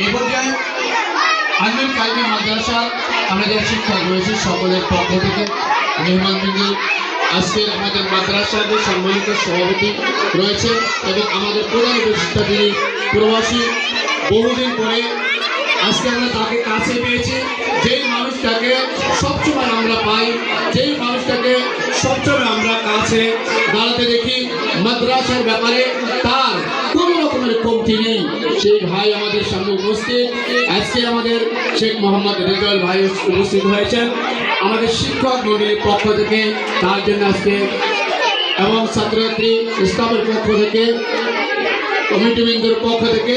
এই পর্যায়ে আনবেন কালকে মাদ্রাসা আমাদের শিক্ষক রয়েছে সকলের পক্ষ থেকে মেহমানবৃন্দ আজকের আমাদের মাদ্রাসার যে সম্মানিত সভাপতি রয়েছে এবং আমাদের প্রধান উপদেষ্টা যিনি প্রবাসী বহুদিন পরে আজকে আমরা তাকে কাছে পেয়েছি। যেই মানুষটাকে সবসময় আমরা পাই, যেই মানুষটাকে সবসময় আমরা কাছে দাঁড়াতে দেখি মাদ্রাসার ব্যাপারে তার কোনো রকমের কমতি নেই, সেই ভাই আমাদের সামনে উপস্থিত। আজকে আমাদের শেখ মোহাম্মদ রেজাউল ভাই উপস্থিত হয়েছেন আমাদের শিক্ষক মন্ডলীর পক্ষ থেকে, তার জন্য আজকে এবং ছাত্রছাত্রী স্টাফের পক্ষ থেকে কমিটিবৃন্দের পক্ষ থেকে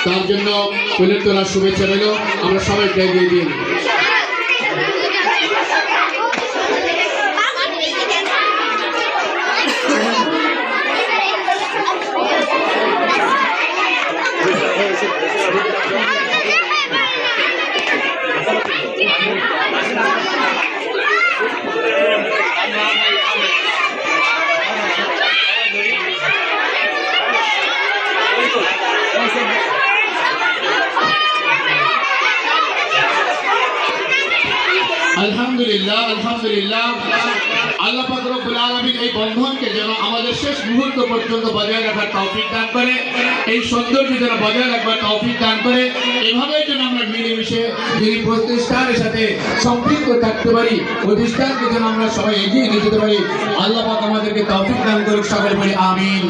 তার জন্য ফুলের তোলার শুভেচ্ছা রইল। আমরা সবাইকে এগিয়ে দিই। আলহামদুলিল্লাহ আলহামদুলিল্লাহ, আল্লাহ পাক রব্বুল আলামিন এই বন্ধনকে যেন আমাদের শেষ মুহূর্ত পর্যন্ত বজায় রাখার তৌফিক দান করে, এই সৌন্দর্য যেন বজায় রাখবার তৌফিক দান করে। এভাবেই যেন আমরা মিলেমিশে যিনি প্রতিষ্ঠানের সাথে সম্পৃক্ত থাকতে পারি, প্রতিষ্ঠানকে যেন আমরা সবাই এগিয়ে নিয়ে যেতে পারি। আল্লাহ পাক আমাদেরকে তৌফিক দান করুক, সকলে বলি আমিন।